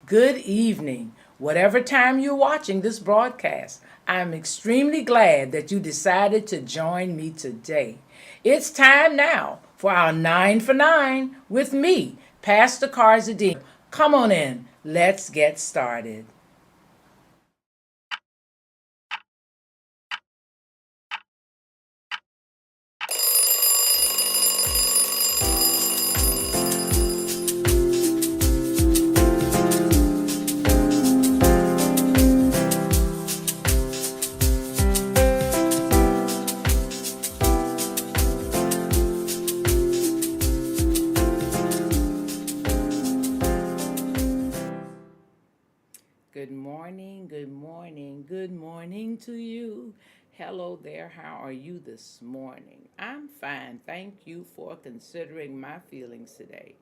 good evening. Whatever time you're watching this broadcast, I'm extremely glad that you decided to join me today. It's time now for our 9 for 9 with me, Pastor Carzadean. Come on in, let's get started. Good morning, good morning, good morning to you. Hello there, how are you this morning? I'm fine. Thank you for considering my feelings today.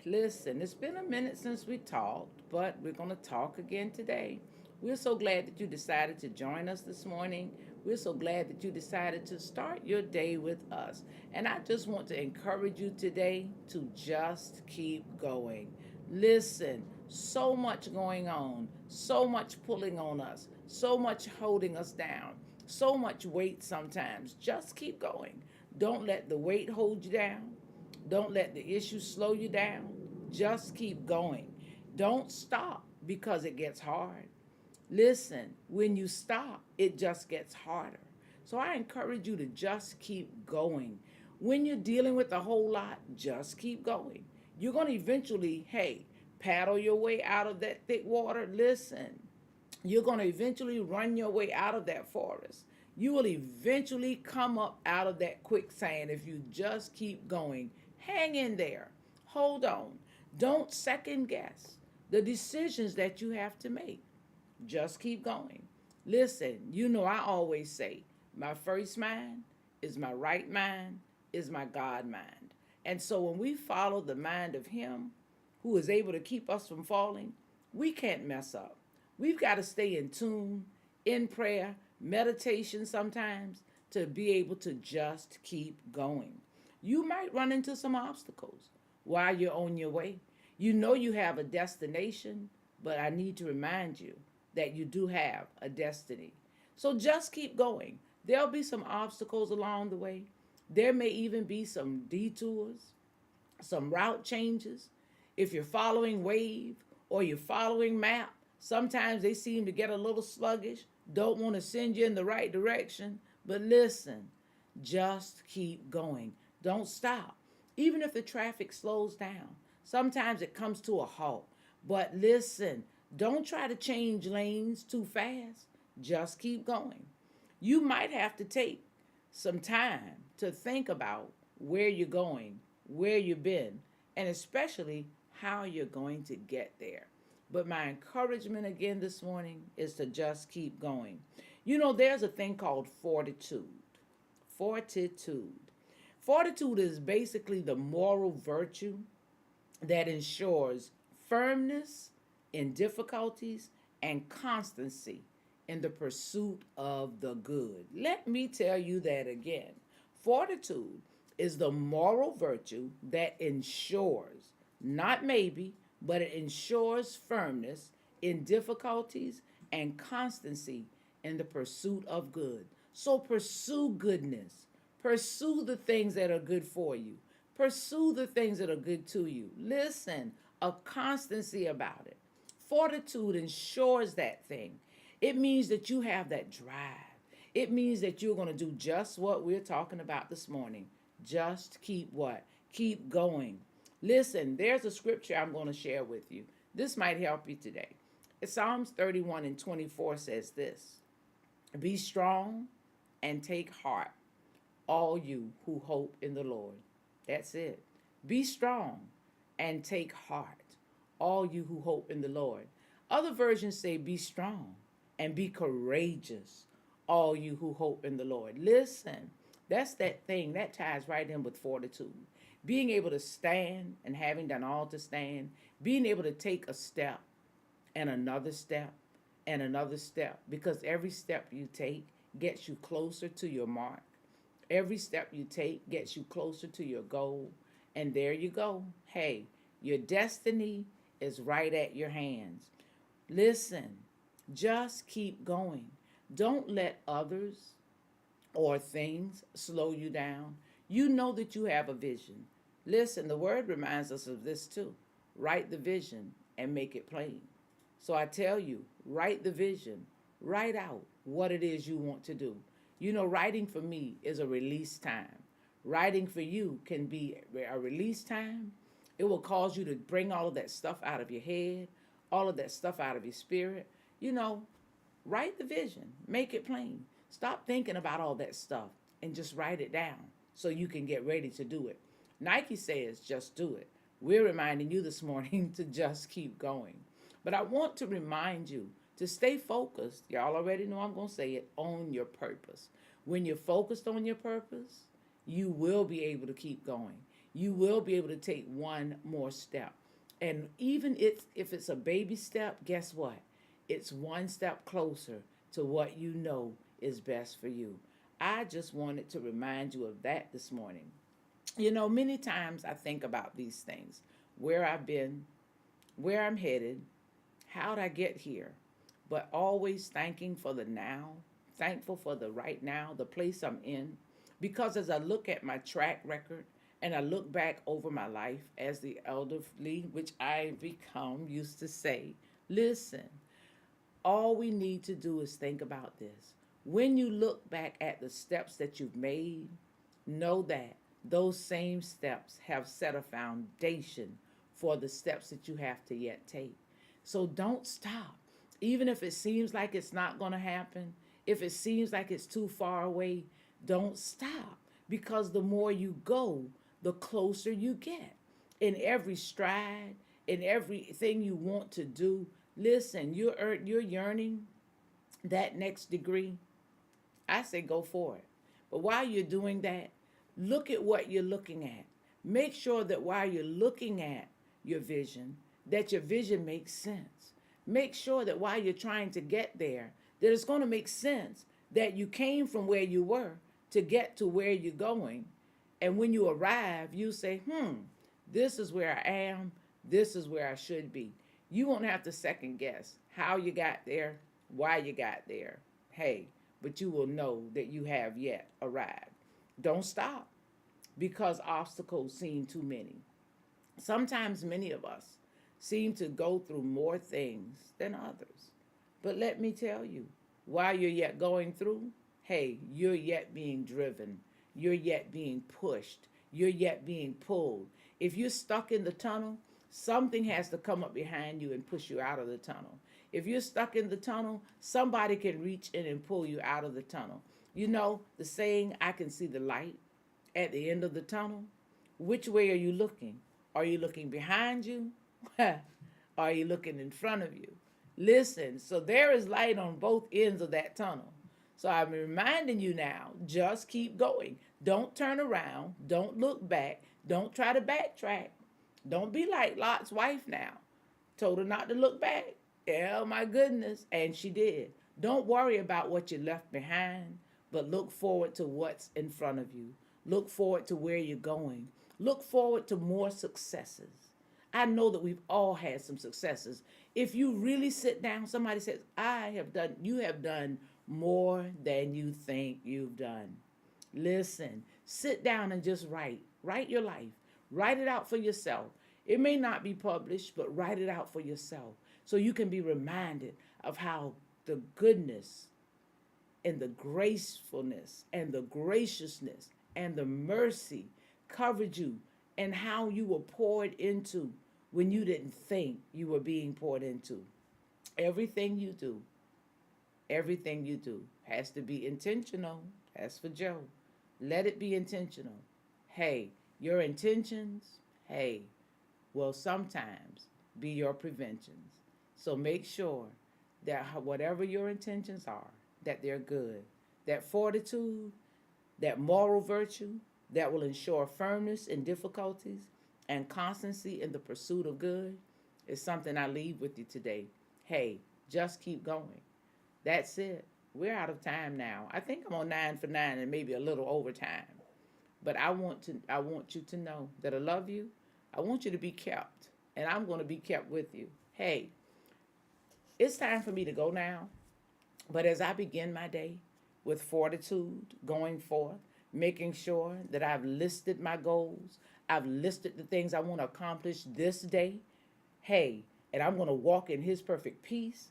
Listen, it's been a minute since we talked, but we're going to talk again today. We're so glad that you decided to join us this morning. We're so glad that you decided to start your day with us. And I just want to encourage you today to just keep going. Listen, so much going on, so much pulling on us, so much holding us down, so much weight sometimes. Just keep going. Don't let the weight hold you down. Don't let the issue slow you down. Just keep going. Don't stop because it gets hard. Listen, when you stop, it just gets harder. So I encourage you to just keep going. When you're dealing with a whole lot, just keep going. You're going to eventually, hey, paddle your way out of that thick water. Listen, you're going to eventually run your way out of that forest. You will eventually come up out of that quicksand if you just keep going. Hang in there. Hold on. Don't second guess the decisions that you have to make. Just keep going. Listen, I always say, my first mind is my right mind, is my God mind. And so when we follow the mind of Him who is able to keep us from falling, we can't mess up. We've got to stay in tune, in prayer, meditation sometimes to be able to just keep going. You might run into some obstacles while you're on your way. You know you have a destination, but I need to remind you that you do have a destiny. So just keep going. There'll be some obstacles along the way. There may even be some detours, some route changes. If you're following wave or you're following map, sometimes they seem to get a little sluggish, don't want to send you in the right direction. But listen, just keep going. Don't stop. Even if the traffic slows down, sometimes it comes to a halt. But listen, don't try to change lanes too fast. Just keep going. You might have to take some time to think about where you're going, where you've been, and especially how you're going to get there. But my encouragement again this morning is to just keep going. There's a thing called fortitude. Fortitude. Fortitude is basically the moral virtue that ensures firmness in difficulties and constancy in the pursuit of the good. Let me tell you that again. Fortitude is the moral virtue that ensures, not maybe, but it ensures firmness in difficulties and constancy in the pursuit of good. So pursue goodness. Pursue the things that are good for you. Pursue the things that are good to you. Listen, a constancy about it. Fortitude ensures that thing. It means that you have that drive. It means that you're going to do just what we're talking about this morning. Just keep what? Keep going. Listen, there's a scripture I'm going to share with you. This might help you today. Psalms 31:24 says this: Be strong and take heart, all you who hope in the Lord. That's it. Be strong and take heart, all you who hope in the Lord. Other versions say, Be strong and be courageous, all you who hope in the Lord. Listen, that's that thing that ties right in with fortitude. Being able to stand and having done all to stand, being able to take a step and another step and another step, because every step you take gets you closer to your mark. Every step you take gets you closer to your goal. And there you go. Hey, your destiny is right at your hands. Listen, just keep going. Don't let others or things slow you down. You know that you have a vision. Listen, the word reminds us of this too. Write the vision and make it plain. So I tell you, write the vision, write out what it is you want to do. You know, writing for me is a release time. Writing for you can be a release time. It will cause you to bring all of that stuff out of your head, all of that stuff out of your spirit. You know, write the vision, make it plain. Stop thinking about all that stuff and just write it down so you can get ready to do it. Nike says just do it. We're reminding you this morning to just keep going. But I want to remind you to stay focused. Y'all already know I'm going to say it, on your purpose. When you're focused on your purpose, you will be able to keep going. You will be able to take one more step. And even if it's a baby step, guess what? It's one step closer to what you know is best for you. I just wanted to remind you of that this morning. You know, many times I think about these things, where I've been, where I'm headed, how'd I get here, but always thanking for the now, thankful for the right now, the place I'm in. Because as I look at my track record and I look back over my life as the elderly, which I've become, used to say, listen, all we need to do is think about this. When you look back at the steps that you've made, know that those same steps have set a foundation for the steps that you have to yet take. So don't stop. Even if it seems like it's not going to happen, if it seems like it's too far away, don't stop. Because the more you go, the closer you get. In every stride, in everything you want to do, listen, you're yearning that next degree. I say go for it. But while you're doing that, look at what you're looking at. Make sure that while you're looking at your vision, that your vision makes sense. Make sure that while you're trying to get there, that it's going to make sense that you came from where you were to get to where you're going. And when you arrive, you say, this is where I am. This is where I should be. You won't have to second guess how you got there, why you got there. Hey, but you will know that you have yet arrived. Don't stop because obstacles seem too many. Sometimes many of us seem to go through more things than others. But let me tell you, while you're yet going through, hey, you're yet being driven. You're yet being pushed. You're yet being pulled. If you're stuck in the tunnel, something has to come up behind you and push you out of the tunnel. If you're stuck in the tunnel, somebody can reach in and pull you out of the tunnel. You know, the saying, I can see the light at the end of the tunnel. Which way are you looking? Are you looking behind you? Are you looking in front of you? Listen, so there is light on both ends of that tunnel. So I'm reminding you now, just keep going. Don't turn around. Don't look back. Don't try to backtrack. Don't be like Lot's wife now. Told her not to look back. Oh my goodness. And she did. Don't worry about what you left behind, but look forward to what's in front of you. Look forward to where you're going. Look forward to more successes. I know that we've all had some successes. If you really sit down, somebody says, you have done more than you think you've done. Listen, sit down and just write. Write your life. Write it out for yourself. It may not be published, but write it out for yourself so you can be reminded of how the goodness and the gracefulness and the graciousness and the mercy covered you and how you were poured into when you didn't think you were being poured into. Everything you do has to be intentional. That's for Joe. Let it be intentional. Hey, your intentions, will sometimes be your preventions. So make sure that whatever your intentions are, that they're good. That fortitude, that moral virtue, that will ensure firmness in difficulties and constancy in the pursuit of good is something I leave with you today. Hey, just keep going. That's it. We're out of time now. I think I'm on 9 for 9 and maybe a little over time. But I want you to know that I love you. I want you to be kept. and I'm going to be kept with you. Hey, it's time for me to go now. But as I begin my day with fortitude, going forth, making sure that I've listed my goals, I've listed the things I want to accomplish this day, hey, and I'm going to walk in His perfect peace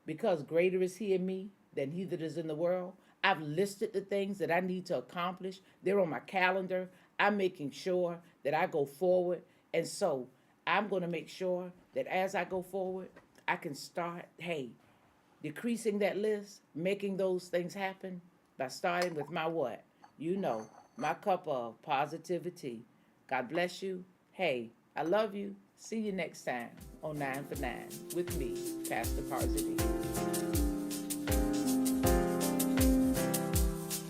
because greater is He in me than he that is in the world. I've listed the things that I need to accomplish, they're on my calendar. I'm making sure that I go forward. And so I'm going to make sure that as I go forward, I can start, hey, decreasing that list, making those things happen by starting with my what? You know, my cup of positivity. God bless you. Hey, I love you. See you next time on 9 for 9 with me, Pastor Carzadean.